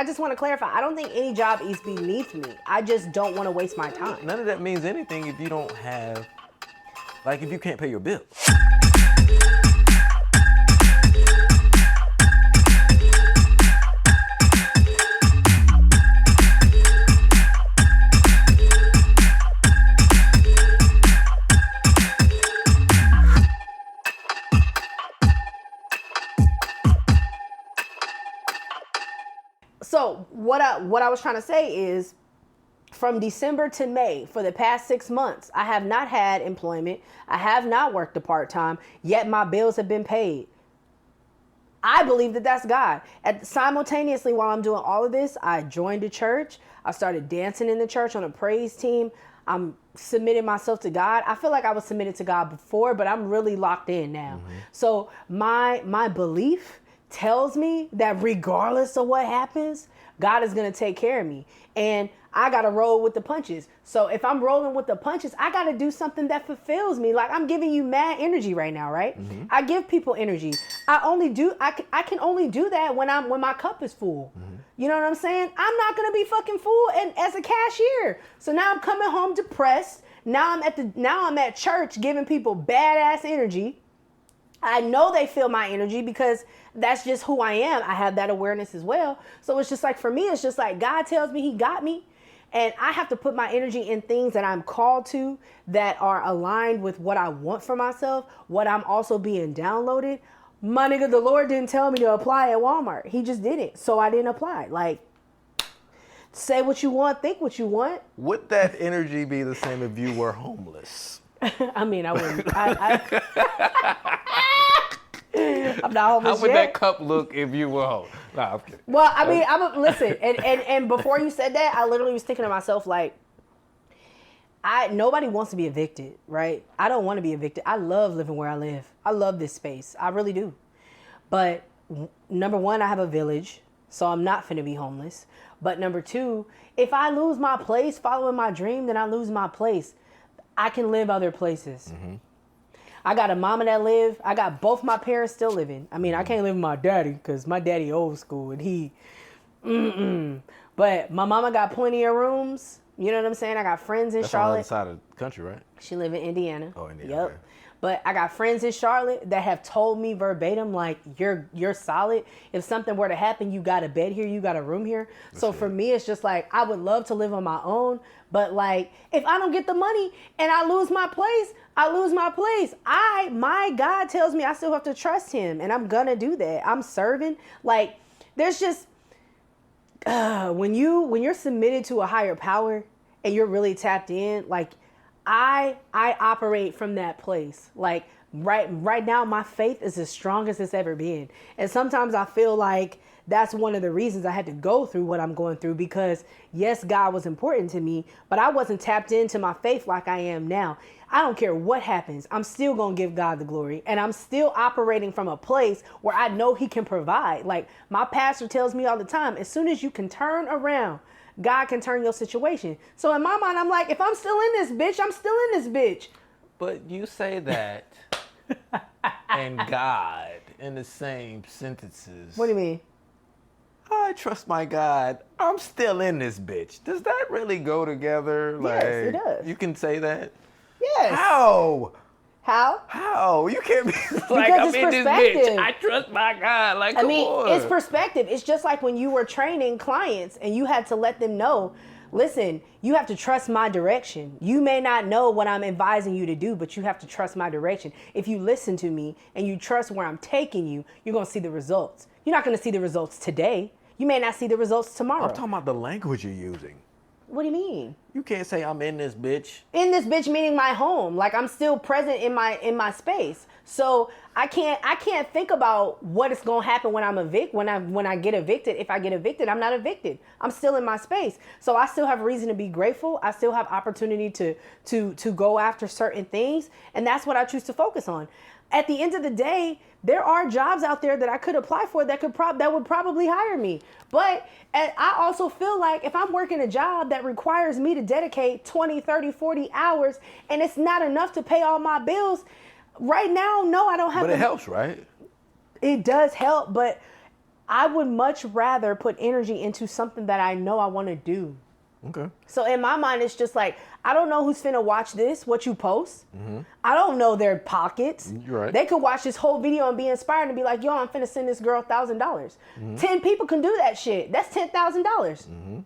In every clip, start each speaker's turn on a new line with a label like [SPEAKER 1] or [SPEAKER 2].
[SPEAKER 1] I just want to clarify. I don't think any job is beneath me. I just don't want to waste my time.
[SPEAKER 2] None of that means anything if you don't have, like, if you can't pay your bills.
[SPEAKER 1] So what I was trying to say is, from December to May, for the past 6 months, I have not had employment. I have not worked a part-time, yet my bills have been paid. I believe that that's God. Simultaneously, while I'm doing all of this, I joined a church. I started dancing in the church on a praise team. I'm submitting myself to God. I feel like I was submitted to God before, but I'm really locked in now. Mm-hmm. So my belief tells me that regardless of what happens, God is going to take care of me. And I got to roll with the punches. So if I'm rolling with the punches, I got to do something that fulfills me. Like, I'm giving you mad energy right now, right? Mm-hmm. I give people energy. I can only do that when my cup is full. Mm-hmm. You know what I'm saying? I'm not going to be fucking full and as a cashier. So now I'm coming home depressed. Now I'm at church giving people badass energy. I know they feel my energy because that's just who I am. I have that awareness as well. So it's just like, for me, it's just like God tells me he got me. And I have to put my energy in things that I'm called to, that are aligned with what I want for myself, what I'm also being downloaded. My nigga, the Lord didn't tell me to apply at Walmart. He just did it. So I didn't apply. Like, say what you want, think what you want.
[SPEAKER 2] Would that energy be the same if you were homeless?
[SPEAKER 1] I mean, I wouldn't. I'm not homeless.
[SPEAKER 2] How would that cup look if you were homeless? Nah, I'm kidding.
[SPEAKER 1] Well, I mean, listen, and before you said that, I literally was thinking to myself, like, nobody wants to be evicted, right? I don't want to be evicted. I love living where I live. I love this space. I really do. But number one, I have a village, so I'm not finna be homeless. But number two, if I lose my place following my dream, then I lose my place. I can live other places. Mm-hmm. I got a mama that live. I got both my parents still living. I mean, I can't live with my daddy because my daddy old school and he, But my mama got plenty of rooms. You know what I'm saying? I got friends in Charlotte.
[SPEAKER 2] That's on the other side of the country, right?
[SPEAKER 1] She live in Indiana.
[SPEAKER 2] Oh, Indiana.
[SPEAKER 1] Yep. Okay. But I got friends in Charlotte that have told me verbatim, like, you're solid. If something were to happen, you got a bed here, you got a room here. So for me, it's just like, I would love to live on my own. But like, if I don't get the money and I lose my place, I lose my place. My God tells me I still have to trust him, and I'm gonna do that. I'm serving. Like, there's just, when you're submitted to a higher power and you're really tapped in, like, I operate from that place. Like, right now, my faith is as strong as it's ever been. And sometimes I feel like that's one of the reasons I had to go through what I'm going through, because yes, God was important to me, but I wasn't tapped into my faith like I am now. I don't care what happens. I'm still going to give God the glory, and I'm still operating from a place where I know he can provide. Like, my pastor tells me all the time, as soon as you can turn around, God can turn your situation. So in my mind, I'm like, if I'm still in this bitch, I'm still in this bitch.
[SPEAKER 2] But you say that and God in the same sentences.
[SPEAKER 1] What do you mean?
[SPEAKER 2] I trust my God. I'm still in this bitch. Does that really go together?
[SPEAKER 1] Yes, it does.
[SPEAKER 2] You can say that?
[SPEAKER 1] Yes.
[SPEAKER 2] How?
[SPEAKER 1] How?
[SPEAKER 2] You can't be like, I'm in this bitch. I trust my God. Like, come on.
[SPEAKER 1] It's perspective. It's just like when you were training clients and you had to let them know, listen, you have to trust my direction. You may not know what I'm advising you to do, but you have to trust my direction. If you listen to me and you trust where I'm taking you, you're going to see the results. You're not going to see the results today. You may not see the results tomorrow.
[SPEAKER 2] I'm talking about the language you're using.
[SPEAKER 1] What do you mean?
[SPEAKER 2] You can't say I'm in this bitch.
[SPEAKER 1] In this bitch meaning my home. Like, I'm still present in my space. So I can't think about what is gonna happen when when I get evicted. If I get evicted, I'm not evicted. I'm still in my space. So I still have reason to be grateful. I still have opportunity to go after certain things, and that's what I choose to focus on. At the end of the day, there are jobs out there that I could apply for that would probably hire me. But I also feel like if I'm working a job that requires me to dedicate 20, 30, 40 hours and it's not enough to pay all my bills, right now, no, I don't have.
[SPEAKER 2] But it helps, right?
[SPEAKER 1] It does help, but I would much rather put energy into something that I know I want to do.
[SPEAKER 2] Okay.
[SPEAKER 1] So in my mind, it's just like, I don't know who's finna watch this, what you post. I don't know their pockets.
[SPEAKER 2] You're right.
[SPEAKER 1] They could watch this whole video and be inspired and be like, yo, I'm finna send this girl $1,000. 10 people can do that shit. That's $10,000.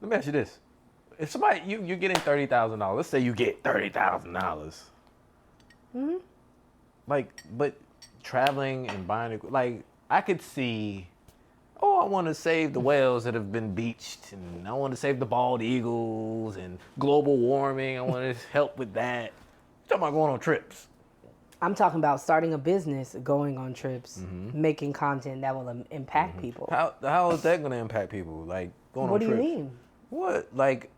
[SPEAKER 2] Let me ask you this. If somebody, you're getting $30,000, let's say you get $30,000. Like, but traveling and buying, like, I could see, I want to save the whales that have been beached, and I want to save the bald eagles and global warming. I want to help with that. I'm talking about going on trips.
[SPEAKER 1] I'm talking about starting a business, going on trips, making content that will impact people.
[SPEAKER 2] How is that going to impact people? Like, going on
[SPEAKER 1] What
[SPEAKER 2] trips?
[SPEAKER 1] do you mean?
[SPEAKER 2] What? Like,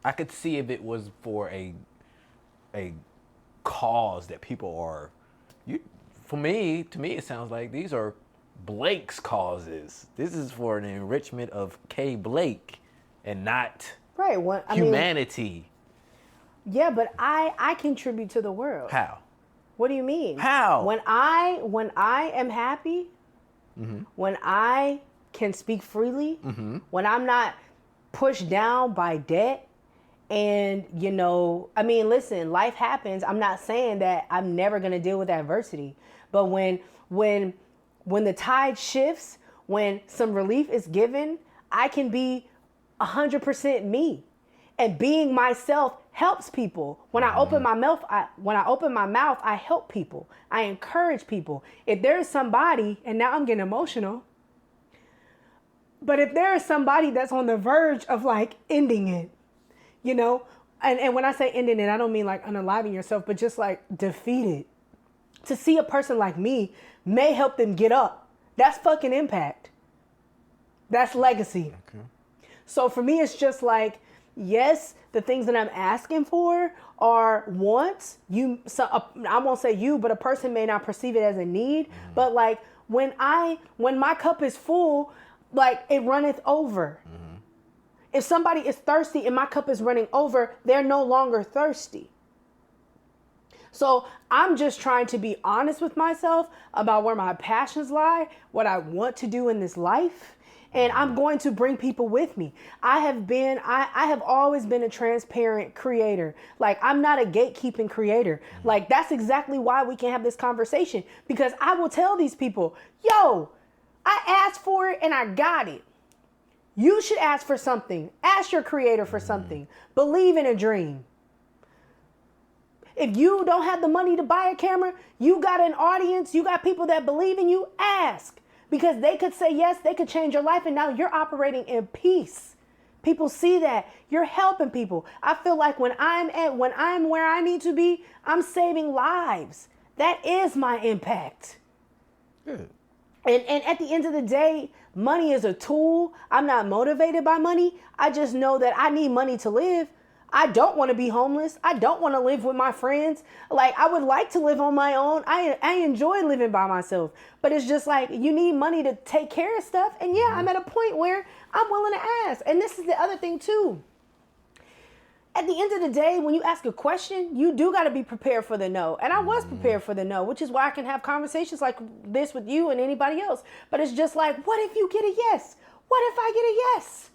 [SPEAKER 2] I could see if it was for a cause that people are. To me, it sounds like these are Blake's causes. This is for an enrichment of K. Blake and not
[SPEAKER 1] Right.
[SPEAKER 2] humanity.
[SPEAKER 1] Yeah, but I contribute to the world.
[SPEAKER 2] How?
[SPEAKER 1] What do you mean?
[SPEAKER 2] How?
[SPEAKER 1] When I am happy, when I can speak freely, when I'm not pushed down by debt, and listen, life happens. I'm not saying that I'm never gonna deal with adversity, but when the tide shifts, when some relief is given, I can be 100% me, and being myself helps people. When I open my mouth, I help people. I encourage people. If there is somebody, and now I'm getting emotional, but if there is somebody that's on the verge of like ending it, and when I say ending it, I don't mean like unaliving yourself, but just like defeated. To see a person like me may help them get up. That's fucking impact. That's legacy.
[SPEAKER 2] Okay.
[SPEAKER 1] So for me, it's just like, yes, the things that I'm asking for are wants. I won't say you, but a person may not perceive it as a need. But like when my cup is full, like it runneth over. If somebody is thirsty and my cup is running over, they're no longer thirsty. So I'm just trying to be honest with myself about where my passions lie, what I want to do in this life. And I'm going to bring people with me. I have always been a transparent creator. Like, I'm not a gatekeeping creator. Like, that's exactly why we can have this conversation, because I will tell these people, yo, I asked for it and I got it. You should ask for something. Ask your creator for something. Believe in a dream. If you don't have the money to buy a camera, you got an audience, you got people that believe in you, ask. Because they could say yes, they could change your life, and now you're operating in peace. People see that. You're helping people. I feel like when I'm where I need to be, I'm saving lives. That is my impact.
[SPEAKER 2] Good.
[SPEAKER 1] And at the end of the day, money is a tool. I'm not motivated by money. I just know that I need money to live. I don't want to be homeless. I don't want to live with my friends. Like, I would like to live on my own. I enjoy living by myself. But it's just like, you need money to take care of stuff. And yeah, I'm at a point where I'm willing to ask. And this is the other thing too. At the end of the day, when you ask a question, you do got to be prepared for the no. And I was prepared for the no, which is why I can have conversations like this with you and anybody else. But it's just like, what if you get a yes? What if I get a yes?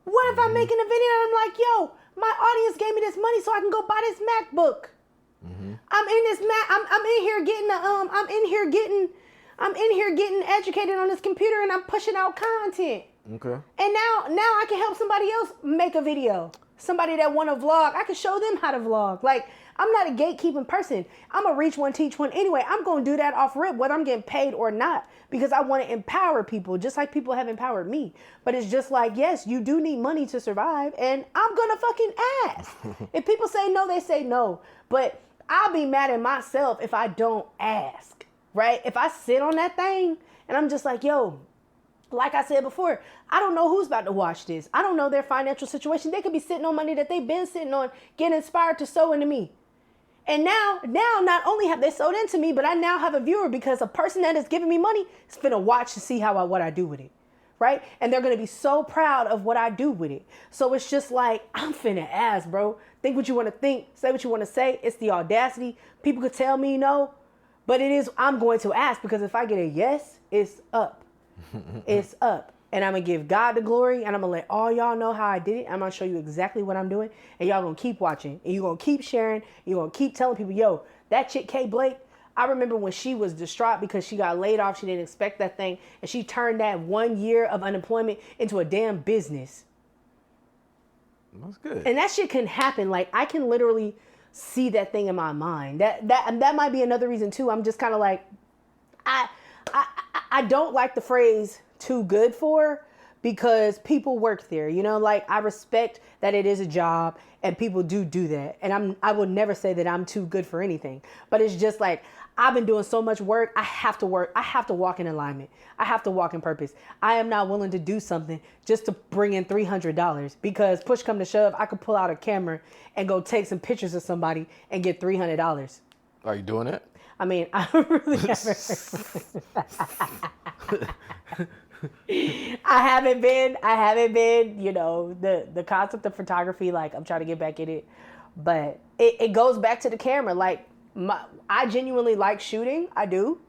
[SPEAKER 1] What if I'm making a video and I'm like, yo, my audience gave me this money so I can go buy this MacBook. I'm in here getting educated on this computer, and I'm pushing out content.
[SPEAKER 2] Okay.
[SPEAKER 1] And now I can help somebody else make a video. Somebody that want to vlog, I can show them how to vlog. Like, I'm not a gatekeeping person. I'm a reach one, teach one. Anyway, I'm going to do that off rip, whether I'm getting paid or not, because I want to empower people, just like people have empowered me. But it's just like, yes, you do need money to survive, and I'm going to fucking ask. If people say no, they say no. But I'll be mad at myself if I don't ask, right? If I sit on that thing and I'm just like, yo, like I said before, I don't know who's about to watch this. I don't know their financial situation. They could be sitting on money that they've been sitting on, getting inspired to sow into me. And now not only have they sold into me, but I now have a viewer, because a person that is giving me money is finna watch to see what I do with it, right? And they're gonna be so proud of what I do with it. So it's just like, I'm finna ask, bro. Think what you wanna think, say what you wanna say. It's the audacity. People could tell me no, but I'm going to ask, because if I get a yes, it's up. It's up. And I'm going to give God the glory, and I'm going to let all y'all know how I did it. I'm going to show you exactly what I'm doing, and y'all going to keep watching, and you're going to keep sharing, and you're going to keep telling people, yo, that chick K Blake, I remember when she was distraught because she got laid off. She didn't expect that thing, and she turned that 1 year of unemployment into a damn business.
[SPEAKER 2] That's good.
[SPEAKER 1] And that shit can happen. Like, I can literally see that thing in my mind. That might be another reason, too. I'm just kind of like, I don't like the phrase too good for, because people work there, you know, like I respect that it is a job and people do that. And I will never say that I'm too good for anything, but it's just like, I've been doing so much work. I have to work. I have to walk in alignment. I have to walk in purpose. I am not willing to do something just to bring in $300, because push come to shove, I could pull out a camera and go take some pictures of somebody and get $300.
[SPEAKER 2] Are you doing it?
[SPEAKER 1] I mean, I really haven't been, you know, the concept of photography, like I'm trying to get back in it, but it goes back to the camera. Like I genuinely like shooting. I do,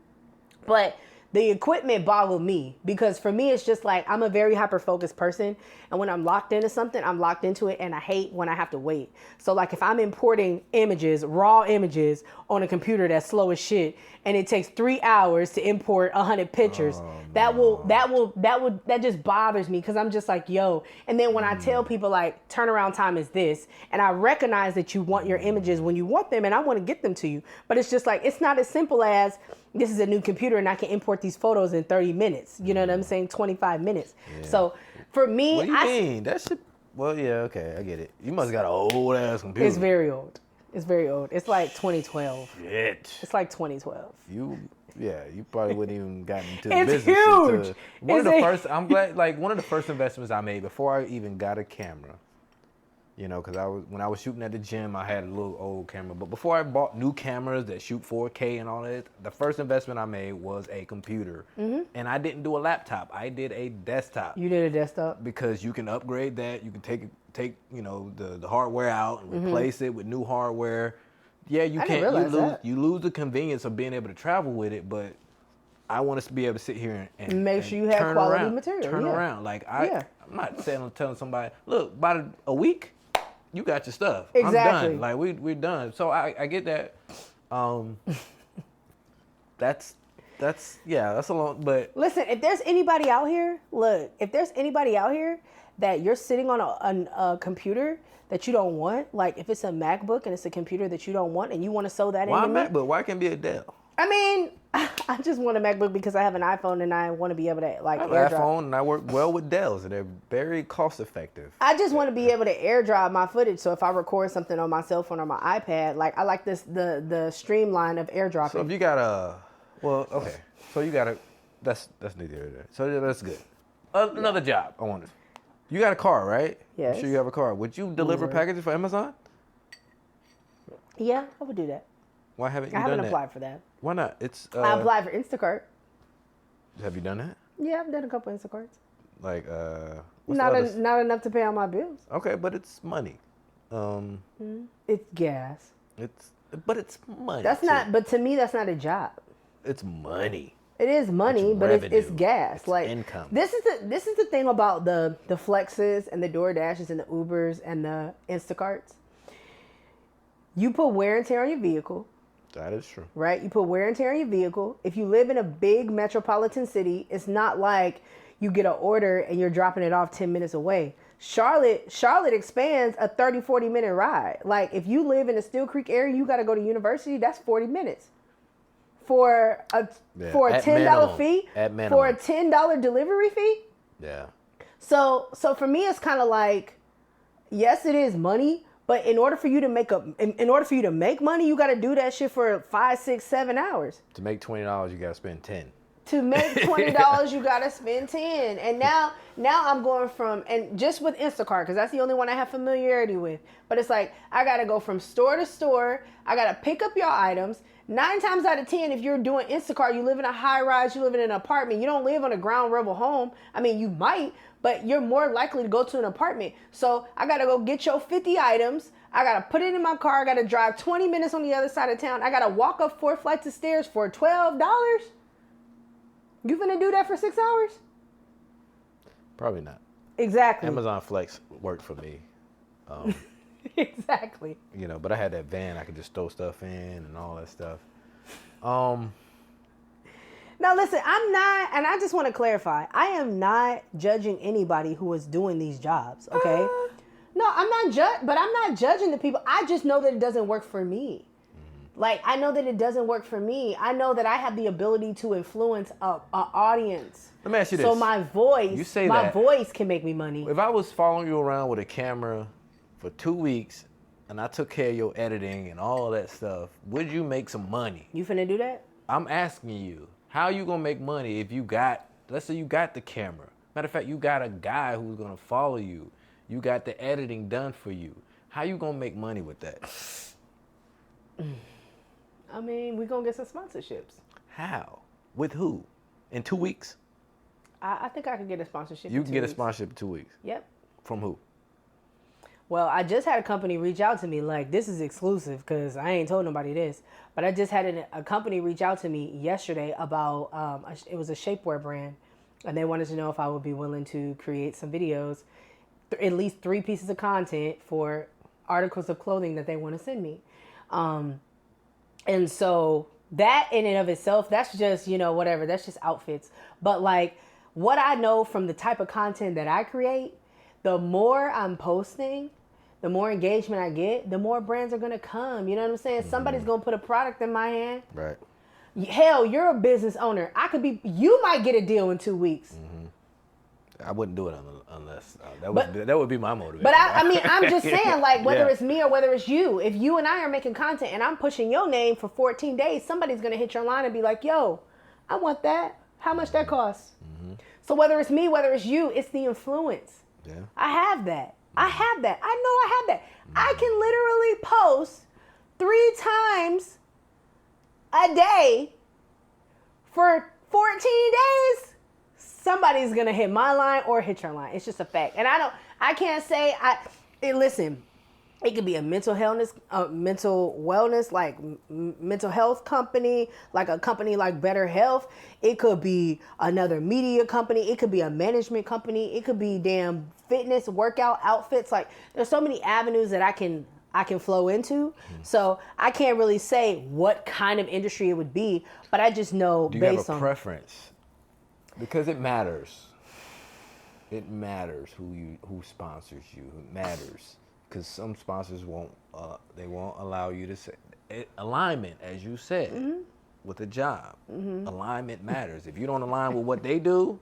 [SPEAKER 1] but the equipment boggled me, because for me, it's just like, I'm a very hyper-focused person. And when I'm locked into something, I'm locked into it, and I hate when I have to wait. So like if I'm importing images, raw images on a computer that's slow as shit, and it takes 3 hours to import 100 pictures, that just bothers me, because I'm just like, yo. And then when I tell people like turnaround time is this, and I recognize that you want your images when you want them, and I want to get them to you, but it's just like, it's not as simple as, this is a new computer and I can import these photos in 30 minutes. You know what I'm saying? 25 minutes. Yeah. So for me,
[SPEAKER 2] what do you mean? That shit. Well, yeah, okay, I get it. You must have got an old ass computer.
[SPEAKER 1] It's very old. It's very old. It's like 2012.
[SPEAKER 2] Shit.
[SPEAKER 1] It's like 2012.
[SPEAKER 2] You probably wouldn't even gotten into the
[SPEAKER 1] it's
[SPEAKER 2] business.
[SPEAKER 1] Huge.
[SPEAKER 2] I'm glad, like one of the first investments I made before I even got a camera. You know, because when I was shooting at the gym, I had a little old camera. But before I bought new cameras that shoot 4K and all that, the first investment I made was a computer. Mm-hmm. And I didn't do a laptop. I did a desktop.
[SPEAKER 1] You did a desktop?
[SPEAKER 2] Because you can upgrade that. You can take you know, the hardware out and replace it with new hardware. Yeah, you can't. You lose the convenience of being able to travel with it, but I want us to be able to sit here and
[SPEAKER 1] make sure you have quality material.
[SPEAKER 2] Turn around. Like I'm not telling somebody, look, about a week, you got your stuff.
[SPEAKER 1] Exactly.
[SPEAKER 2] I'm done. Like we're done. So I get that. That's a long. But
[SPEAKER 1] listen, if there's anybody out here, that you're sitting on a computer that you don't want, like if it's a MacBook and it's a computer that you don't want and you want to sew that
[SPEAKER 2] why
[SPEAKER 1] into me.
[SPEAKER 2] Why MacBook? Why can't it be a Dell?
[SPEAKER 1] I mean, I just want a MacBook because I have an iPhone and I want to be able to like
[SPEAKER 2] I have
[SPEAKER 1] AirDrop.
[SPEAKER 2] an iPhone and I work well with Dells and they're very cost effective.
[SPEAKER 1] I just want to be able to AirDrop my footage, so if I record something on my cell phone or my iPad, like I like the streamline of AirDropping.
[SPEAKER 2] So if you got that's neither here nor there. So that's good. Another job I wanted. You got a car, right?
[SPEAKER 1] Yes.
[SPEAKER 2] I'm sure you have a car. Would you deliver packages for Amazon?
[SPEAKER 1] Yeah, I would do that.
[SPEAKER 2] Why haven't you done
[SPEAKER 1] that? I
[SPEAKER 2] that?
[SPEAKER 1] haven't applied for that.
[SPEAKER 2] Why not?
[SPEAKER 1] I applied for Instacart.
[SPEAKER 2] Have you done that?
[SPEAKER 1] Yeah, I've done a couple Instacarts.
[SPEAKER 2] Like,
[SPEAKER 1] not enough to pay all my bills.
[SPEAKER 2] Okay, but it's money.
[SPEAKER 1] It's gas.
[SPEAKER 2] But it's money.
[SPEAKER 1] But to me, that's not a job.
[SPEAKER 2] It's money.
[SPEAKER 1] It is money, but it's gas.
[SPEAKER 2] It's
[SPEAKER 1] like
[SPEAKER 2] income.
[SPEAKER 1] This is the thing about the Flexes and the DoorDashes and the Ubers and the Instacarts. You put wear and tear on your vehicle.
[SPEAKER 2] That is true. Right?
[SPEAKER 1] You put wear and tear on your vehicle. If you live in a big metropolitan city, it's not like you get an order and you're dropping it off 10 minutes away. Charlotte expands a 30, 40-minute ride. Like if you live in the Steel Creek area, you got to go to university, that's 40 minutes. For a $10 fee?
[SPEAKER 2] At minimum.
[SPEAKER 1] For a $10 delivery fee?
[SPEAKER 2] Yeah.
[SPEAKER 1] So for me, it's kind of like, yes, it is money. But in order for you to make money, you got to do that shit for 5, 6, 7 hours.
[SPEAKER 2] To make $20, you got to spend 10.
[SPEAKER 1] To make $20, you got to spend 10. And now I'm going from, and just with Instacart, because that's the only one I have familiarity with. But it's like, I got to go from store to store. I got to pick up your items. 9 times out of 10, if you're doing Instacart, you live in a high rise, you live in an apartment. You don't live on a ground level home. I mean, you might, but you're more likely to go to an apartment. So I got to go get your 50 items. I got to put it in my car. I got to drive 20 minutes on the other side of town. I got to walk up 4 flights of stairs for $12. You finna do that for 6 hours?
[SPEAKER 2] Probably not.
[SPEAKER 1] Exactly.
[SPEAKER 2] Amazon Flex worked for me.
[SPEAKER 1] Exactly.
[SPEAKER 2] You know, but I had that van. I could just throw stuff in and all that stuff.
[SPEAKER 1] Now listen, I'm not, and I just want to clarify, I am not judging anybody who is doing these jobs, okay? No, I'm not judging the people. I just know that it doesn't work for me. Like, I know that it doesn't work for me. I know that I have the ability to influence an audience.
[SPEAKER 2] Let me ask you this.
[SPEAKER 1] So my voice can make me money.
[SPEAKER 2] If I was following you around with a camera for 2 weeks and I took care of your editing and all that stuff, would you make some money?
[SPEAKER 1] You finna do that?
[SPEAKER 2] I'm asking you, how you gonna make money if you got, let's say you got the camera. Matter of fact, you got a guy who's gonna follow you. You got the editing done for you. How you gonna make money with that?
[SPEAKER 1] I mean, we gonna get some sponsorships.
[SPEAKER 2] How? With who? In 2 weeks?
[SPEAKER 1] I think I could get a sponsorship.
[SPEAKER 2] You can get a sponsorship in 2 weeks.
[SPEAKER 1] Yep.
[SPEAKER 2] From who?
[SPEAKER 1] Well, I just had a company reach out to me, like, this is exclusive because I ain't told nobody this, but I just had a company reach out to me yesterday about, it was a shapewear brand, and they wanted to know if I would be willing to create some videos, at least 3 pieces of content for articles of clothing that they want to send me. And so that in and of itself, that's just, whatever, that's just outfits. But like, what I know from the type of content that I create, the more I'm posting, the more engagement I get, the more brands are going to come. You know what I'm saying? Mm-hmm. Somebody's going to put a product in my hand.
[SPEAKER 2] Right.
[SPEAKER 1] Hell, you're a business owner. You might get a deal in 2 weeks.
[SPEAKER 2] Mm-hmm. I wouldn't do it unless that would be my motivation.
[SPEAKER 1] But I'm just saying, like, whether it's me or whether it's you, if you and I are making content and I'm pushing your name for 14 days, somebody's going to hit your line and be like, yo, I want that. How much that costs? Mm-hmm. So whether it's me, whether it's you, it's the influence.
[SPEAKER 2] Yeah.
[SPEAKER 1] I have that. I have that. I know I have that. I can literally post 3 times a day for 14 days. Somebody's going to hit my line or hit your line. It's just a fact. And I can't say, listen, it could be a mental wellness, like mental health company, like a company like Better Health. It could be another media company. It could be a management company. It could be damn fitness, workout outfits. Like, there's so many avenues that I can flow into. So I can't really say what kind of industry it would be, but I just know
[SPEAKER 2] Do you
[SPEAKER 1] based
[SPEAKER 2] have a
[SPEAKER 1] on
[SPEAKER 2] preference? Because it matters. It matters who sponsors you. It matters. Because some sponsors won't allow you to say alignment, as you said, with a job. Mm-hmm. Alignment matters. If you don't align with what they do,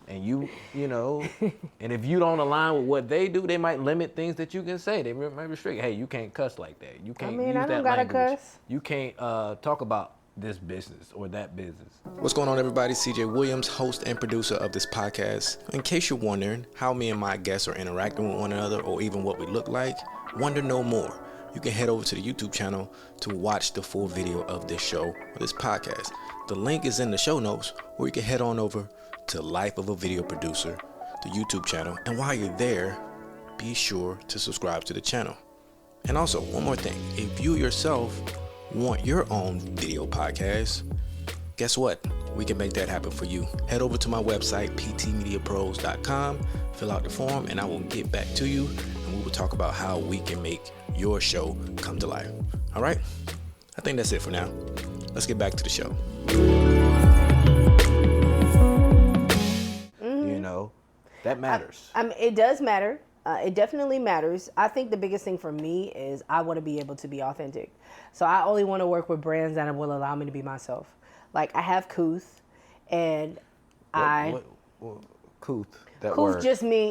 [SPEAKER 2] and and if you don't align with what they do, they might limit things that you can say. They might restrict. Hey, you can't cuss like that. You can't use that language. Cuss. You can't talk about this business or that business.
[SPEAKER 3] What's going on, everybody? CJ Williams, host and producer of this podcast. In case you're wondering how me and my guests are interacting with one another or even what we look like, wonder no more. You can head over to the YouTube channel to watch the full video of this show or this podcast. The link is in the show notes, or you can head on over to Life of a Video Producer, the YouTube channel. And while you're there, be sure to subscribe to the channel. And also, one more thing. If you yourself want your own video podcast, guess what? We can make that happen for you. Head over to my website, ptmediapros.com, fill out the form, and I will get back to you, and we will talk about how we can make your show come to life. All right? I think that's it for now. Let's get back to the show.
[SPEAKER 2] That matters.
[SPEAKER 1] It does matter. It definitely matters. I think the biggest thing for me is I want to be able to be authentic. So I only want to work with brands that will allow me to be myself. Like, I have Couth, and
[SPEAKER 2] Couth, that
[SPEAKER 1] Couth
[SPEAKER 2] word.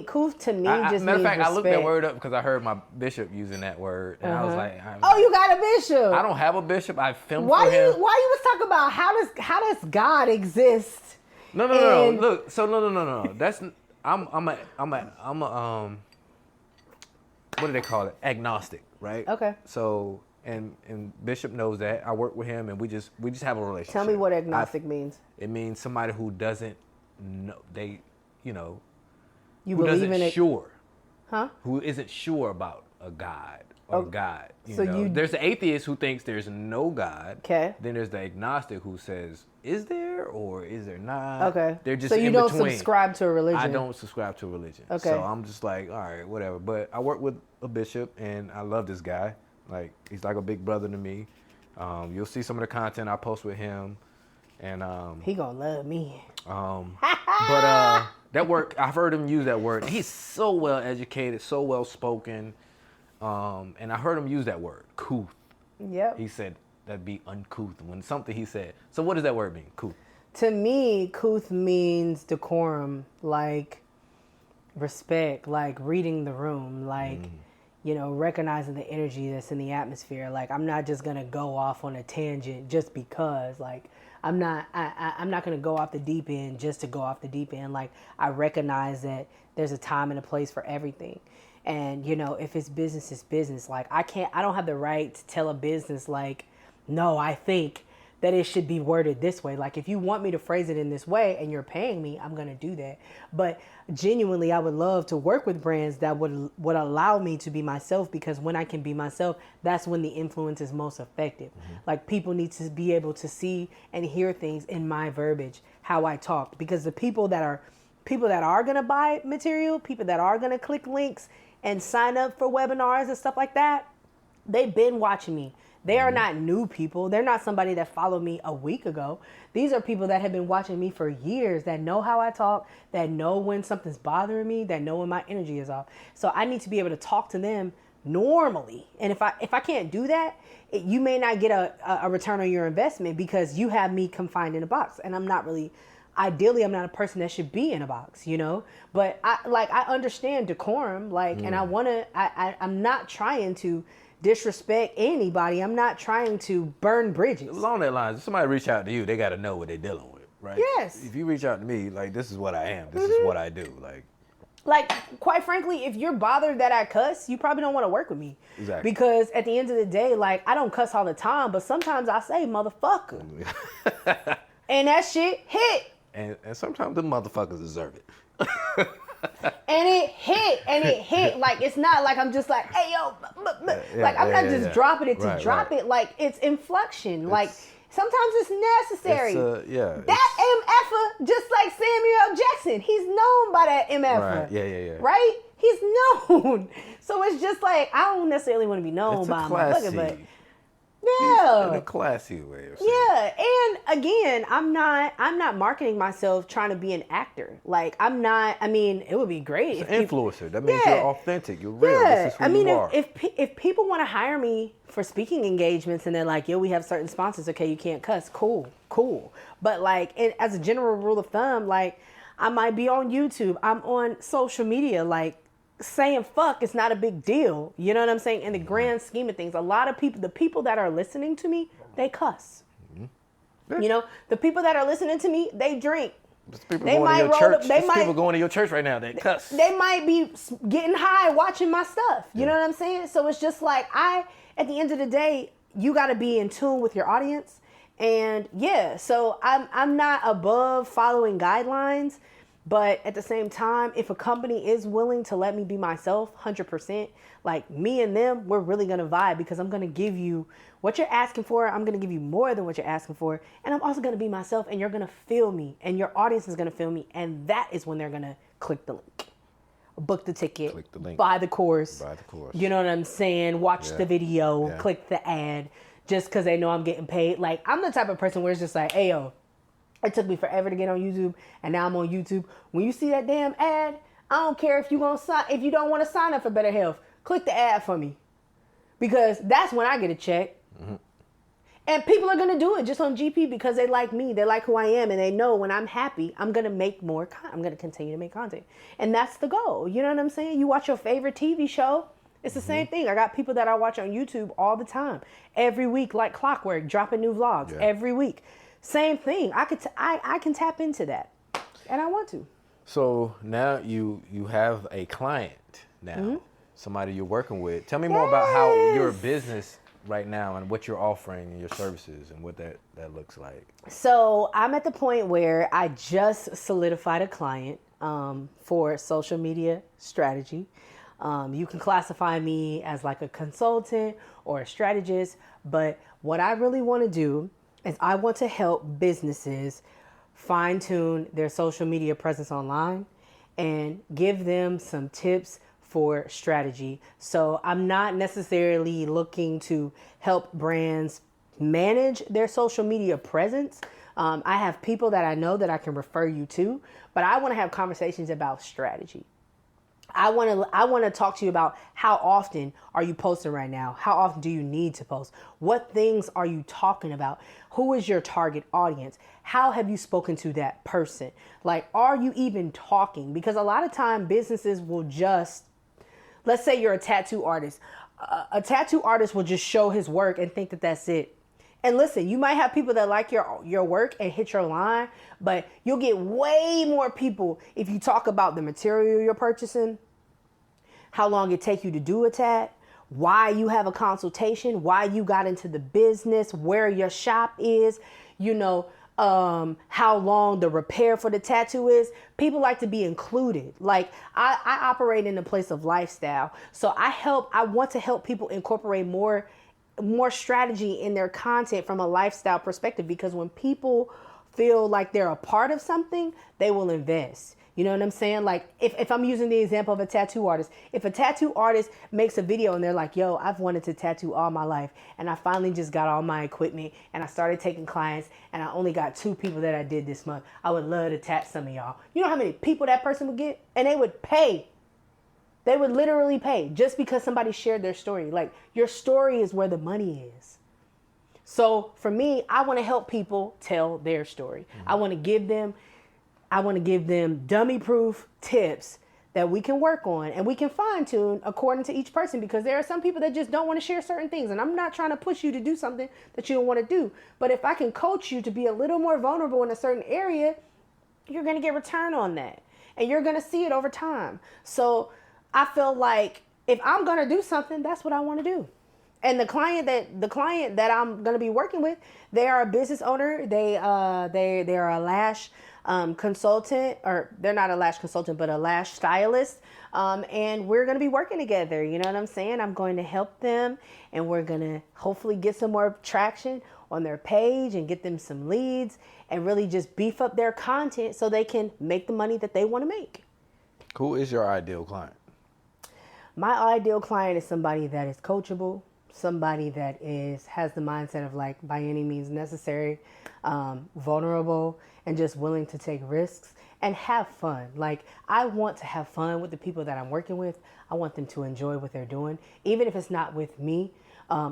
[SPEAKER 1] Couth to me just means
[SPEAKER 2] matter of fact,
[SPEAKER 1] respect.
[SPEAKER 2] I looked that word up because I heard my bishop using that word, and I was like,
[SPEAKER 1] you got a bishop.
[SPEAKER 2] I don't have a bishop. I filmed for him.
[SPEAKER 1] Why you was talking about how does God exist?
[SPEAKER 2] No. Look, so no. That's I'm a what do they call it? Agnostic, right?
[SPEAKER 1] Okay.
[SPEAKER 2] So and Bishop knows that. I work with him, and we just have a relationship.
[SPEAKER 1] Tell me what agnostic means.
[SPEAKER 2] It means somebody who doesn't know. Who
[SPEAKER 1] believe in it.
[SPEAKER 2] Sure.
[SPEAKER 1] Huh?
[SPEAKER 2] Who isn't sure about a God or God.
[SPEAKER 1] There's
[SPEAKER 2] the atheist who thinks there's no God.
[SPEAKER 1] Okay.
[SPEAKER 2] Then there's the agnostic who says, is there or is there not?
[SPEAKER 1] Okay.
[SPEAKER 2] They're just
[SPEAKER 1] so you
[SPEAKER 2] in
[SPEAKER 1] don't
[SPEAKER 2] between.
[SPEAKER 1] subscribe to a religion.
[SPEAKER 2] I don't subscribe to a religion.
[SPEAKER 1] Okay.
[SPEAKER 2] So I'm just like, all right, whatever. But I work with a bishop, and I love this guy. Like, he's like a big brother to me. You'll see some of the content I post with him, and
[SPEAKER 1] he gonna love me.
[SPEAKER 2] But that word, I've heard him use that word. He's so well educated, so well spoken, and I heard him use that word, couth.
[SPEAKER 1] Yep.
[SPEAKER 2] He said that'd be uncouth when something he said. So what does that word mean, couth?
[SPEAKER 1] To me, couth means decorum, like respect, like reading the room, like recognizing the energy that's in the atmosphere. Like, I'm not just gonna go off on a tangent just because. Like, I'm not gonna go off the deep end just to go off the deep end. Like, I recognize that there's a time and a place for everything. And, if it's business, it's business. Like, I don't have the right to tell a business, like, no, I think that it should be worded this way. Like, if you want me to phrase it in this way and you're paying me, I'm going to do that. But genuinely, I would love to work with brands that would allow me to be myself, because when I can be myself, that's when the influence is most effective. Like, people need to be able to see and hear things in my verbiage, how I talk, because the people that are going to buy material, people that are going to click links and sign up for webinars and stuff like that, they've been watching me. They are not new people. They're not somebody that followed me a week ago. These are people that have been watching me for years, that know how I talk, that know when something's bothering me, that know when my energy is off. So I need to be able to talk to them normally. And if I can't do that, you may not get a return on your investment, because you have me confined in a box. And ideally, I'm not a person that should be in a box, But I understand decorum, and I'm not trying to disrespect anybody. I'm not trying to burn bridges.
[SPEAKER 2] Along that line, if somebody reach out to you, they got to know what they're dealing with, right?
[SPEAKER 1] Yes.
[SPEAKER 2] If you reach out to me, like, this is what I am. This is what I do.
[SPEAKER 1] Like, quite frankly, if you're bothered that I cuss, you probably don't want to work with me.
[SPEAKER 2] Exactly.
[SPEAKER 1] Because at the end of the day, like, I don't cuss all the time, but sometimes I say motherfucker. And that shit hit.
[SPEAKER 2] And sometimes the motherfuckers deserve it.
[SPEAKER 1] And it hit. Like, it's not like I'm just like, hey, yo, I'm not just dropping it to drop it. Like, it's inflection. Like, sometimes it's necessary. That MFer, just like Samuel L. Jackson, he's known by that MFer.
[SPEAKER 2] Right, yeah.
[SPEAKER 1] Right? He's known. So it's just like, I don't necessarily want to be known by a motherfucker, but yeah,
[SPEAKER 2] in a classy way.
[SPEAKER 1] Yeah, and again, I'm not marketing myself trying to be an actor. Like, I'm not. I mean, it would be great.
[SPEAKER 2] It's an influencer. That means you're authentic. You're real.
[SPEAKER 1] Yeah,
[SPEAKER 2] This is who you are.
[SPEAKER 1] If people want to hire me for speaking engagements and they're like, yo, we have certain sponsors. Okay, you can't cuss. Cool. But like, as a general rule of thumb, like, I might be on YouTube. I'm on social media. Like, saying fuck is not a big deal. You know what I'm saying? In the grand scheme of things, a lot of people, the people that are listening to me, they cuss. Yeah. The people that are listening to me, they drink.
[SPEAKER 2] People going to your church right now, they cuss.
[SPEAKER 1] They might be getting high watching my stuff. You know what I'm saying? So it's just like, at the end of the day, you got to be in tune with your audience. And yeah, so I'm not above following guidelines. But at the same time, if a company is willing to let me be myself 100%, like, me and them, we're really going to vibe, because I'm going to give you what you're asking for. I'm going to give you more than what you're asking for. And I'm also going to be myself, and you're going to feel me, and your audience is going to feel me. And that is when they're going to click the link, book the ticket,
[SPEAKER 2] click the link,
[SPEAKER 1] buy the course. You know what I'm saying? Watch the video, click the ad, just because they know I'm getting paid. Like, I'm the type of person where it's just like, hey, yo, it took me forever to get on YouTube, and now I'm on YouTube. When you see that damn ad, I don't care if you don't want to sign up for Better Health. Click the ad for me, because that's when I get a check. And people are gonna do it just on GP because they like me, they like who I am, and they know when I'm happy, I'm gonna make more. I'm gonna continue to make content, and that's the goal. You know what I'm saying? You watch your favorite TV show. It's the same thing. I got people that I watch on YouTube all the time, every week, like clockwork, dropping new vlogs every week. Same thing. I can tap into that, and I want to.
[SPEAKER 2] So now you have a client now, somebody you're working with. Tell me more about how your business right now and what you're offering and your services and what that looks like.
[SPEAKER 1] So I'm at the point where I just solidified a client for social media strategy. You can classify me as like a consultant or a strategist, but what I really want to do is I want to help businesses fine tune their social media presence online and give them some tips for strategy. So I'm not necessarily looking to help brands manage their social media presence. I have people that I know that I can refer you to, but I want to have conversations about strategy. I want to talk to you about how often are you posting right now? How often do you need to post? What things are you talking about? Who is your target audience? How have you spoken to that person? Like, are you even talking? Because a lot of time businesses will just, let's say you're a tattoo artist. A tattoo artist will just show his work and think that that's it. And listen, you might have people that like your work and hit your line, but you'll get way more people if you talk about the material you're purchasing, how long it take you to do a tat, why you have a consultation, why you got into the business, where your shop is, how long the repair for the tattoo is. People like to be included. Like I operate in a place of lifestyle. So I want to help people incorporate more strategy in their content from a lifestyle perspective, because when people feel like they're a part of something, they will invest. You know what I'm saying? Like if I'm using the example of a tattoo artist, if a tattoo artist makes a video and they're like, yo, I've wanted to tattoo all my life and I finally just got all my equipment and I started taking clients and I only got 2 people that I did this month. I would love to tat some of y'all. You know how many people that person would get? And they would pay. They would literally pay just because somebody shared their story. Like, your story is where the money is. So for me, I want to help people tell their story. I want to give them dummy-proof tips that we can work on and we can fine-tune according to each person, because there are some people that just don't want to share certain things. And I'm not trying to push you to do something that you don't want to do. But if I can coach you to be a little more vulnerable in a certain area, you're going to get return on that. And you're going to see it over time. So I feel like if I'm going to do something, that's what I want to do. And the client that I'm going to be working with, they are a business owner. They are a lash consultant, or they're not a lash consultant, but a lash stylist. And we're going to be working together. You know what I'm saying? I'm going to help them, and we're going to hopefully get some more traction on their page and get them some leads and really just beef up their content so they can make the money that they want to make.
[SPEAKER 2] Who is your ideal client?
[SPEAKER 1] My ideal client is somebody that is coachable, somebody that has the mindset of, like, by any means necessary, vulnerable, and just willing to take risks and have fun. Like, I want to have fun with the people that I'm working with. I want them to enjoy what they're doing, even if it's not with me.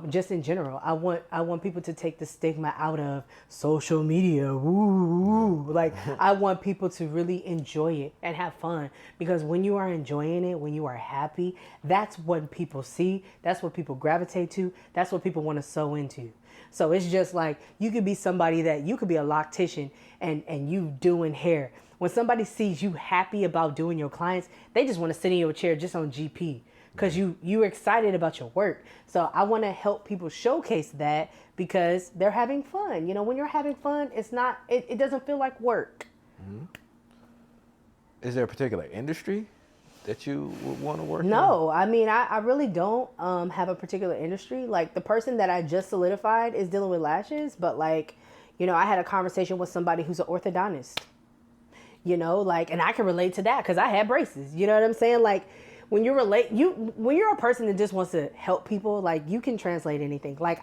[SPEAKER 1] Just in general, I want people to take the stigma out of social media. Woo. Like, I want people to really enjoy it and have fun, because when you are enjoying it, when you are happy, that's what people see. That's what people gravitate to. That's what people want to sew into. So it's just like, you could be somebody that you could be a loctician and you doing hair. When somebody sees you happy about doing your clients, they just want to sit in your chair just on GP. Because you're excited about your work. So I want to help people showcase that, because they're having fun. You know, when you're having fun, it doesn't feel like work.
[SPEAKER 2] Mm-hmm. Is there a particular industry that you would want to work in?
[SPEAKER 1] No, I mean, I really don't have a particular industry. Like, the person that I just solidified is dealing with lashes, but, like, you know, I had a conversation with somebody who's an orthodontist. You know, like, and I can relate to that because I had braces. You know what I'm saying? Like, when you're a person that just wants to help people, like, you can translate anything. Like,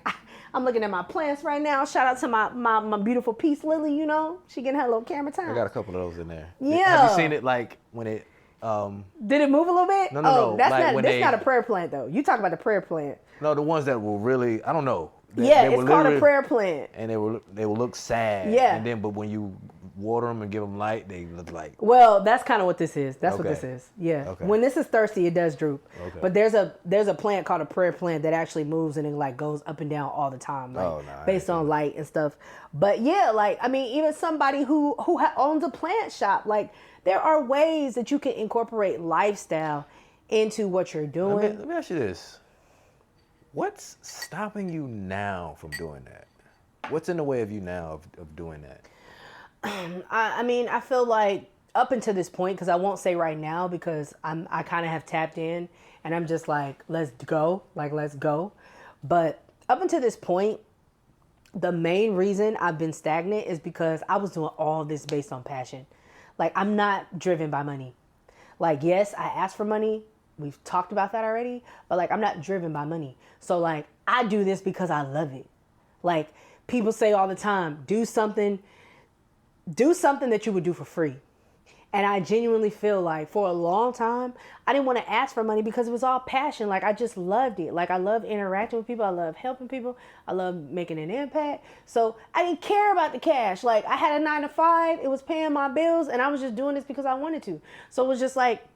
[SPEAKER 1] I'm looking at my plants right now. Shout out to my beautiful Peace Lily, you know. She getting her little camera time.
[SPEAKER 2] I got a couple of those in there.
[SPEAKER 1] Yeah.
[SPEAKER 2] Have you seen it, like, when it...
[SPEAKER 1] Did it move a little bit?
[SPEAKER 2] No.
[SPEAKER 1] That's not a prayer plant, though. You talk about the prayer plant.
[SPEAKER 2] No, the ones that will really... I don't know.
[SPEAKER 1] It's called a prayer plant.
[SPEAKER 2] And they will look sad.
[SPEAKER 1] Yeah.
[SPEAKER 2] And then, but when you water them and give them light, they look like...
[SPEAKER 1] Well, that's kind of what this is. That's what this is. Yeah.
[SPEAKER 2] Okay.
[SPEAKER 1] When this is thirsty, it does droop.
[SPEAKER 2] Okay.
[SPEAKER 1] But there's a plant called a prayer plant that actually moves and it, like, goes up and down all the time, like, based on light and stuff. But yeah, like, I mean, even somebody who owns a plant shop, like, there are ways that you can incorporate lifestyle into what you're doing.
[SPEAKER 2] Let me ask you this. What's stopping you now from doing that? What's in the way of you now of doing that?
[SPEAKER 1] I mean, I feel like up until this point, because I won't say right now, because I kind of have tapped in and I'm just like, let's go. But up until this point, the main reason I've been stagnant is because I was doing all this based on passion. Like, I'm not driven by money. Like, yes, I asked for money. We've talked about that already. But, like, I'm not driven by money. So, like, I do this because I love it. Like, people say all the time, do something that you would do for free. And I genuinely feel like for a long time, I didn't want to ask for money because it was all passion. Like, I just loved it. Like, I love interacting with people. I love helping people. I love making an impact. So I didn't care about the cash. Like, I had a 9 to 5. It was paying my bills. And I was just doing this because I wanted to. So it was just like,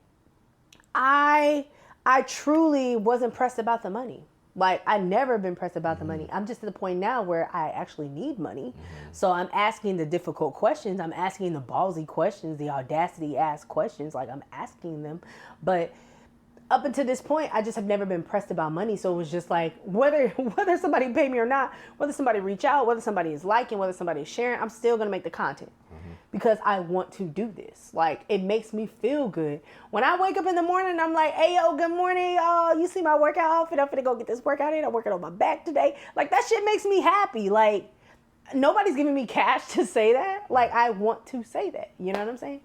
[SPEAKER 1] I truly wasn't pressed about the money. Like, I never been pressed about the money. I'm just at the point now where I actually need money. So I'm asking the difficult questions. I'm asking the ballsy questions, the audacity ass questions. Like, I'm asking them. But up until this point, I just have never been pressed about money. So it was just like, whether somebody pay me or not, whether somebody reach out, whether somebody is liking, whether somebody is sharing, I'm still going to make the content. Because I want to do this. Like, it makes me feel good. When I wake up in the morning, I'm like, hey, yo, good morning, y'all. You see my workout outfit? I'm finna go get this workout in. I'm working on my back today. Like, that shit makes me happy. Like, nobody's giving me cash to say that. Like, I want to say that. You know what I'm saying?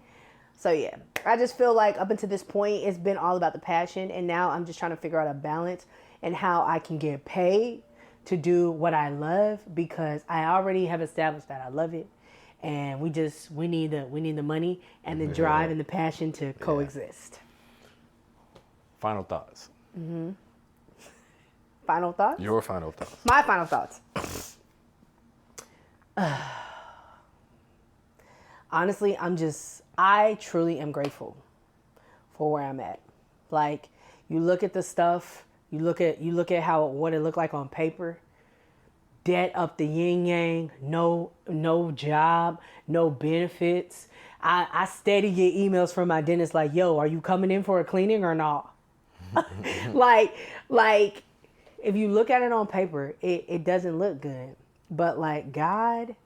[SPEAKER 1] So, yeah. I just feel like up until this point, it's been all about the passion. And now I'm just trying to figure out a balance and how I can get paid to do what I love. Because I already have established that I love it. And we need the money and the drive and the passion to coexist.
[SPEAKER 2] Final thoughts.
[SPEAKER 1] Final thoughts?
[SPEAKER 2] Your final thoughts.
[SPEAKER 1] My final thoughts. Honestly, I truly am grateful for where I'm at. Like, you look at the stuff, you look at what it looked like on paper. Debt up the yin yang, no job, no benefits. I steady get emails from my dentist like, yo, are you coming in for a cleaning or not? like if you look at it on paper, it doesn't look good. But like, God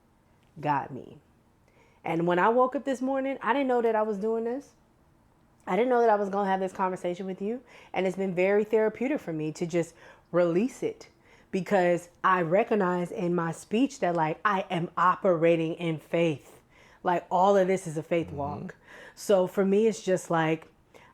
[SPEAKER 1] got me. And when I woke up this morning, I didn't know that I was doing this. I didn't know that I was going to have this conversation with you. And it's been very therapeutic for me to just release it. Because I recognize in my speech that, like, I am operating in faith. Like, all of this is a faith walk. So for me, it's just like,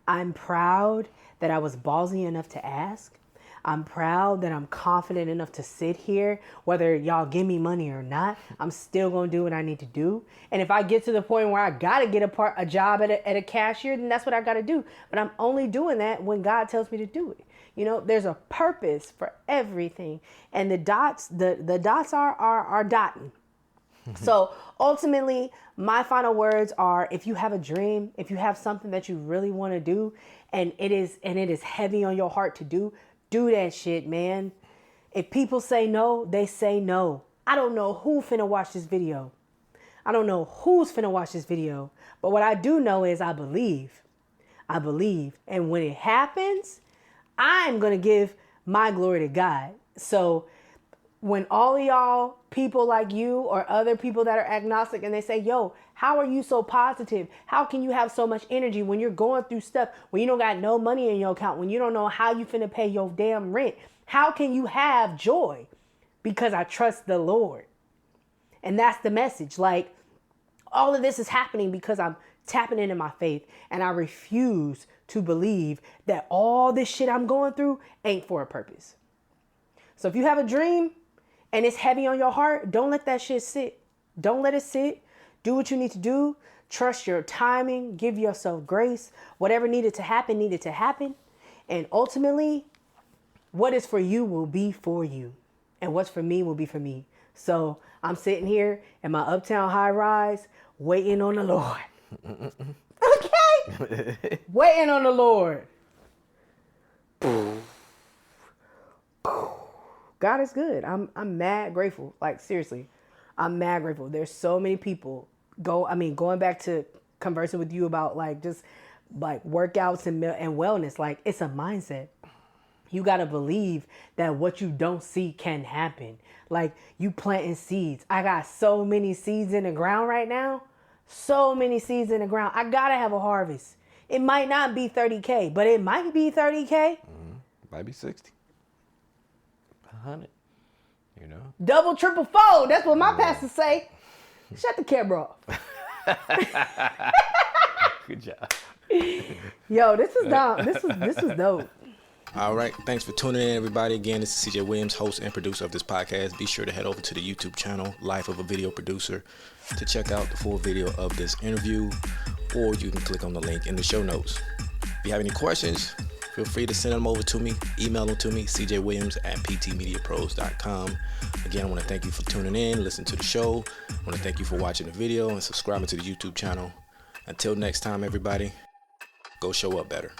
[SPEAKER 1] I'm proud that I was ballsy enough to ask. I'm proud that I'm confident enough to sit here. Whether y'all give me money or not, I'm still going to do what I need to do. And if I get to the point where I got to get a job at a cashier, then that's what I got to do. But I'm only doing that when God tells me to do it. You know, there's a purpose for everything. And the dots are dotting. So ultimately, my final words are, if you have a dream, if you have something that you really want to do, and it is heavy on your heart to do that shit, man. If people say no, they say no. I don't know who finna watch this video. I don't know who's finna watch this video. But what I do know is I believe. And when it happens, I'm going to give my glory to God. So when all of y'all people like you or other people that are agnostic and they say, yo, how are you so positive? How can you have so much energy when you're going through stuff, when you don't got no money in your account, when you don't know how you finna pay your damn rent? How can you have joy? Because I trust the Lord. And that's the message. Like, all of this is happening because I'm tapping into my faith, and I refuse to believe that all this shit I'm going through ain't for a purpose. So if you have a dream and it's heavy on your heart, don't let that shit sit. Don't let it sit. Do what you need to do. Trust your timing. Give yourself grace. Whatever needed to happen. And ultimately, what is for you will be for you. And what's for me will be for me. So I'm sitting here in my uptown high rise, waiting on the Lord. Okay? Waiting on the Lord. God is good. I'm mad grateful. Like, seriously, I'm mad grateful. There's so many people going back to conversing with you about like just like workouts and wellness. Like, it's a mindset. You got to believe that what you don't see can happen. Like, you planting seeds. I got so many seeds in the ground right now. So many seeds in the ground. I got to have a harvest. It might not be 30K, but it might be 30K.
[SPEAKER 2] Might be 60. 100. You know?
[SPEAKER 1] Double, triple, fold. That's what my pastor say. Shut the camera off.
[SPEAKER 2] Good job.
[SPEAKER 1] Yo, this is dope. This is dope.
[SPEAKER 3] All right. Thanks for tuning in, everybody. Again, this is CJ Williams, host and producer of this podcast. Be sure to head over to the YouTube channel, Life of a Video Producer, to check out the full video of this interview, or you can click on the link in the show notes. If you have any questions, feel free to send them over to me. Email them to me, cjwilliams@ptmediapros.com. Again, I want to thank you for tuning in, listening to the show. I want to thank you for watching the video and subscribing to the YouTube channel. Until next time, everybody, go show up better.